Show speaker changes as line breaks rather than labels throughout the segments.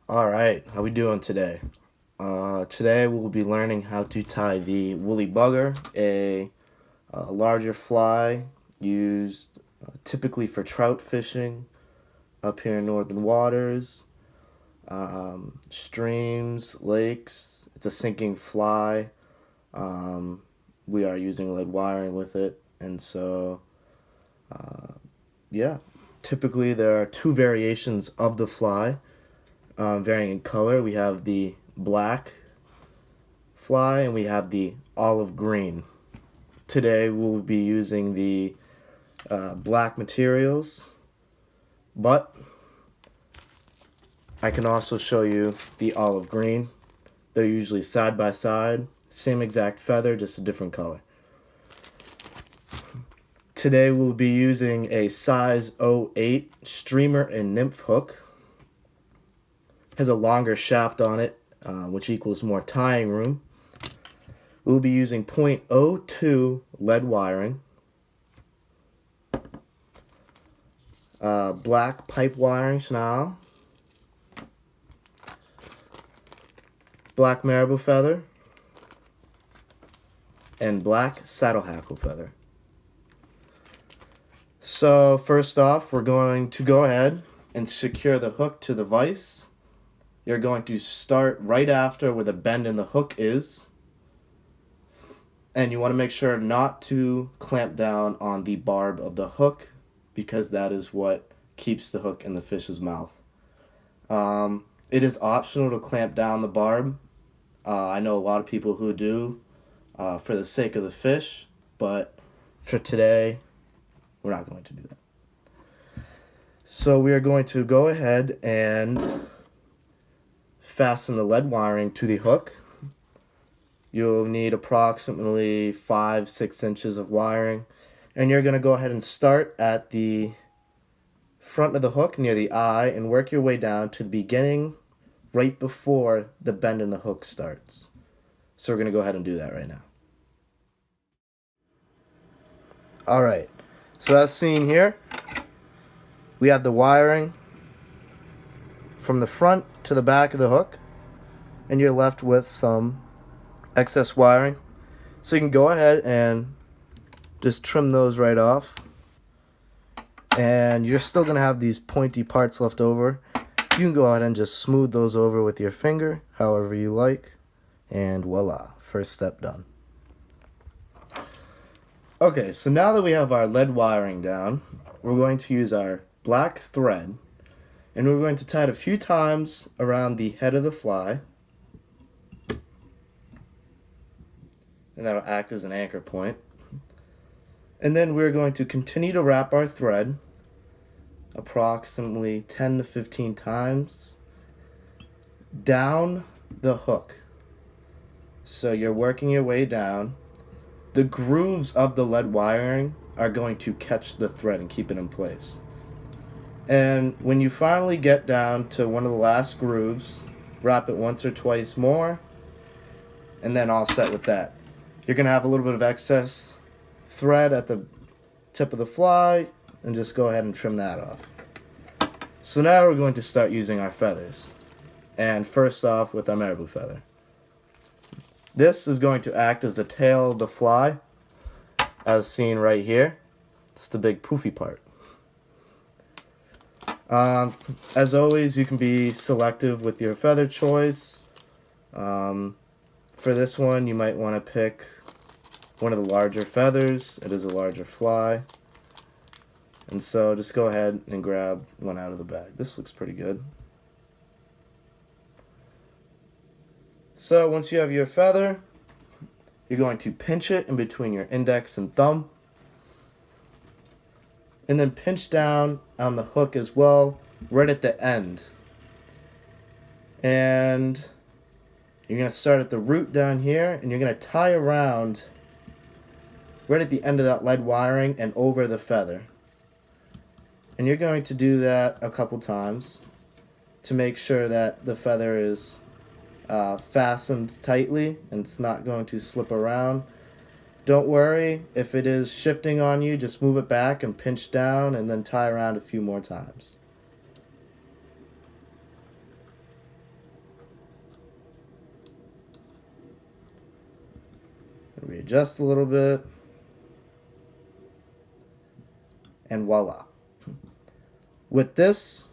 Alright, how we doing today? Today we'll be learning how to tie the woolly bugger, a larger fly used typically for trout fishing up here in northern waters, streams, lakes. It's a sinking fly. Um, we are using lead wiring with it, and so yeah. Typically there are two variations of the fly, varying in color. We have the black fly and we have the olive green. Today we'll be using the black materials, but I can also show you the olive green. They're usually side by side, same exact feather, just a different color. Today we'll be using a size 08 streamer and nymph hook. Has a longer shaft on it, which equals more tying room. We'll be using .02 lead wiring, black pipe wiring Chenille, black Marabou feather, and black saddle hackle feather. So first off, we're going to go ahead and secure the hook to the vise. You're going to start right after where the bend in the hook is. And you want to make sure not to clamp down on the barb of the hook, because that is what keeps the hook in the fish's mouth. It is optional to clamp down the barb. I know a lot of people who do for the sake of the fish, but for today, we're not going to do that. So we are going to go ahead and fasten the lead wiring to the hook. You'll need approximately 5-6 inches of wiring, and you're going to go ahead and start at the front of the hook near the eye and work your way down to the beginning right before the bend in the hook starts. So we're going to go ahead and do that right now. Alright, so as seen here, we have the wiring from the front to the back of the hook, and you're left with some excess wiring. So you can go ahead and just trim those right off, and you're still going to have these pointy parts left over. You can go ahead and just smooth those over with your finger however you like, and voila, first step done. Okay, so now that we have our lead wiring down, we're going to use our black thread, and we're going to tie it a few times around the head of the fly, and that'll act as an anchor point. And then we're going to continue to wrap our thread approximately 10 to 15 times down the hook. So you're working your way down. The grooves of the lead wiring are going to catch the thread and keep it in place. And when you finally get down to one of the last grooves, wrap it once or twice more, and then all set with that. You're going to have a little bit of excess thread at the tip of the fly, and just go ahead and trim that off. So now we're going to start using our feathers. And first off with our Marabou feather. This is going to act as the tail of the fly, as seen right here. It's the big poofy part. As always, you can be selective with your feather choice. For this one, you might want to pick one of the larger feathers. It is a larger fly. And so just go ahead and grab one out of the bag. This looks pretty good. So once you have your feather, you're going to pinch it in between your index and thumb. And then pinch down on the hook as well, right at the end. And you're going to start at the root down here, and you're going to tie around right at the end of that lead wiring and over the feather. And you're going to do that a couple times to make sure that the feather is fastened tightly and it's not going to slip around. Don't worry if it is shifting on you, just move it back and pinch down and then tie around a few more times. readjust a little bit. And voila. With this,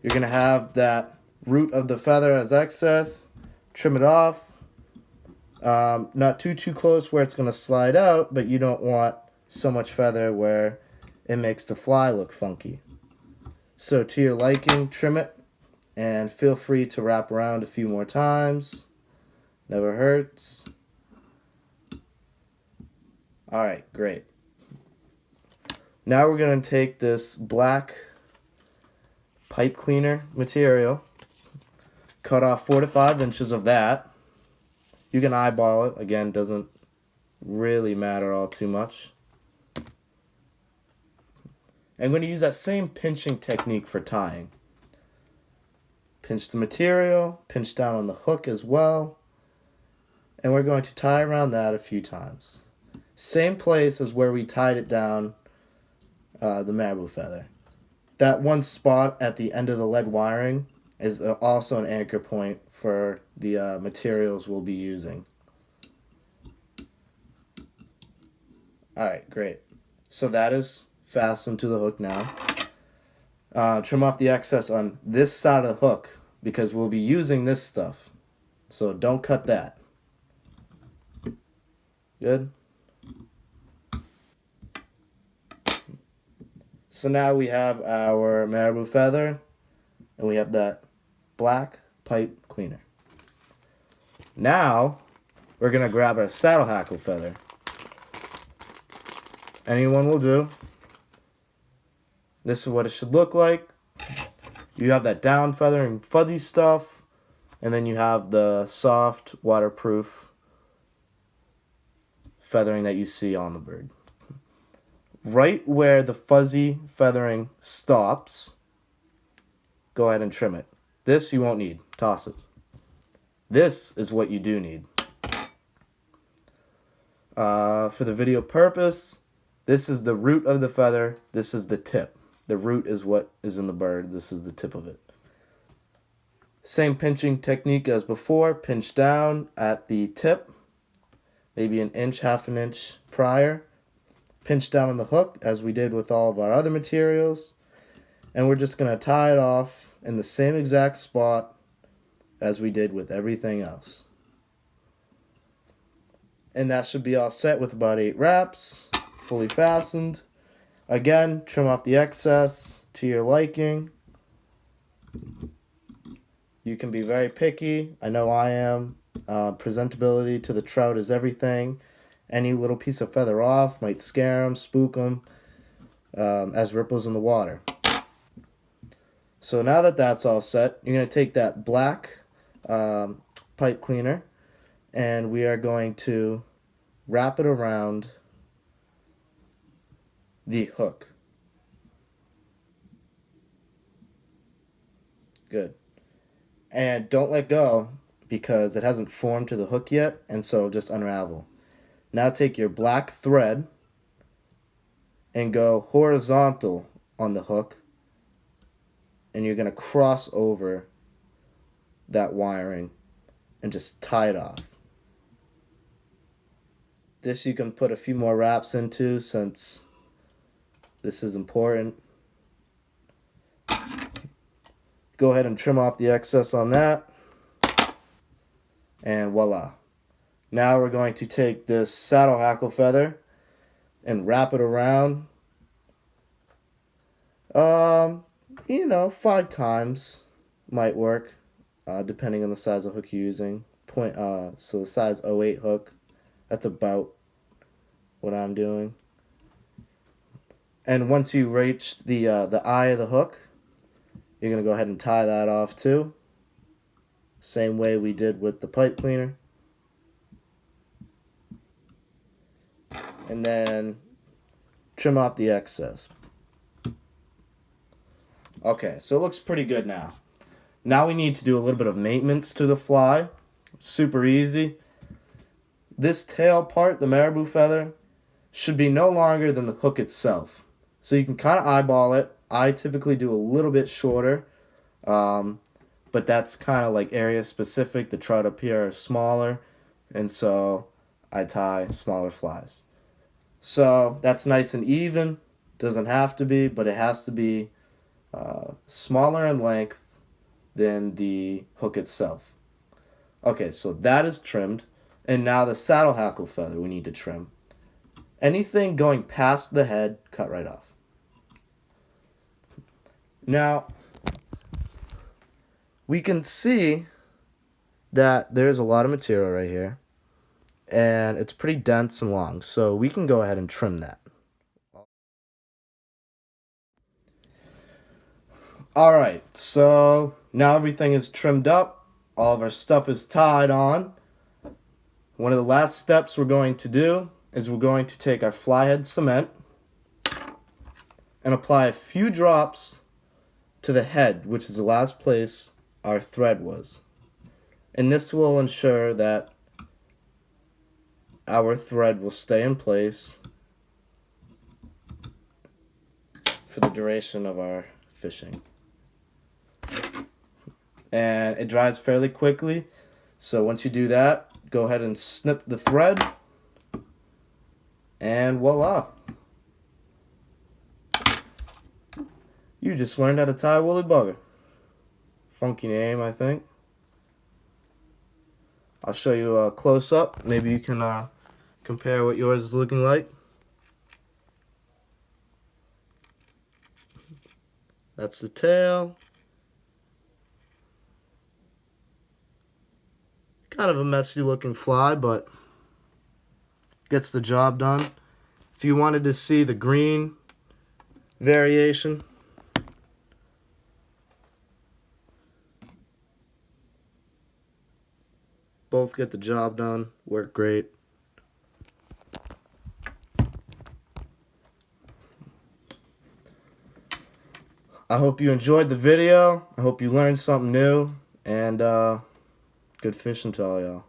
you're going to have that root of the feather as excess. Trim it off. Not too close where it's going to slide out, but you don't want so much feather where it makes the fly look funky. So to your liking, trim it, and feel free to wrap around a few more times. Never hurts. Alright, great. Now we're going to take this black pipe cleaner material, cut off 4 to 5 inches of that. You can eyeball it. Again, doesn't really matter all too much. I'm going to use that same pinching technique for tying. Pinch the material, pinch down on the hook as well, and we're going to tie around that a few times. Same place as where we tied it down the Marabou feather. That one spot at the end of the lead wiring is also an anchor point for the materials we'll be using. Alright, great. So that is fastened to the hook now. Trim off the excess on this side of the hook because we'll be using this stuff. So don't cut that. Good? So now we have our Marabou feather and we have that black pipe cleaner. Now we're going to grab our saddle hackle feather. Anyone will do. This is what it should look like. You have that down feather and fuzzy stuff, and then you have the soft, waterproof feathering that you see on the bird. Right where the fuzzy feathering stops, go ahead and trim it. This you won't need. Toss it. This is what you do need. For the video purpose, this is the root of the feather. This is the tip. The root is what is in the bird. This is the tip of it. Same pinching technique as before. Pinch down at the tip, maybe an inch, half an inch prior. Pinch down on the hook as we did with all of our other materials. And we're just going to tie it off in the same exact spot as we did with everything else. And that should be all set with about 8 wraps, fully fastened. Again, trim off the excess to your liking. You can be very picky. I know I am. Presentability to the trout is everything. Any little piece of feather off might scare them, spook them, as ripples in the water. So now that that's all set, you're going to take that black pipe cleaner and we are going to wrap it around the hook. Good. And don't let go because it hasn't formed to the hook yet, and so just unravel. Now take your black thread and go horizontal on the hook, and you're going to cross over that wiring and just tie it off. This you can put a few more wraps into since this is important. Go ahead and trim off the excess on that. And voila. Now we're going to take this saddle hackle feather and wrap it around. 5 times might work, depending on the size of hook you're using. So the size 08 hook, that's about what I'm doing. And once you reach the eye of the hook, you're going to go ahead and tie that off too. Same way we did with the pipe cleaner. And then trim off the excess. Okay, so it looks pretty good now. Now we need to do a little bit of maintenance to the fly. Super easy. This tail part, the Marabou feather, should be no longer than the hook itself. So you can kind of eyeball it. I typically do a little bit shorter, but that's kind of like area specific. The trout up here are smaller, and so I tie smaller flies. So that's nice and even. Doesn't have to be, but it has to be smaller in length than the hook itself. Okay, so that is trimmed. And now the saddle hackle feather we need to trim. Anything going past the head, cut right off. Now, we can see that there's a lot of material right here. And it's pretty dense and long, so we can go ahead and trim that. Alright, so now everything is trimmed up. All of our stuff is tied on. One of the last steps we're going to do is we're going to take our flyhead cement and apply a few drops to the head, which is the last place our thread was. And this will ensure that our thread will stay in place for the duration of our fishing. And it dries fairly quickly, so once you do that, go ahead and snip the thread, and voila! You just learned how to tie a woolly bugger. Funky name, I think. I'll show you a close-up. Maybe you can compare what yours is looking like. That's the tail. Kind of a messy looking fly, but gets the job done. If you wanted to see the green variation, both get the job done, work great. I hope you enjoyed the video. I hope you learned something new, and good fishing to all y'all.